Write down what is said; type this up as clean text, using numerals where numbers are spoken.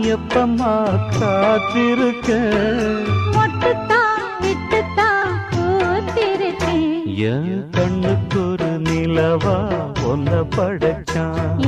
எப்பமா காத்திருக்க மொட்டுத்தான் விட்டுத்தான் பூத்திருக்கேன் என் கண்ணுக்கு ஒரு நிலவா ஒன்ன படைச்சான்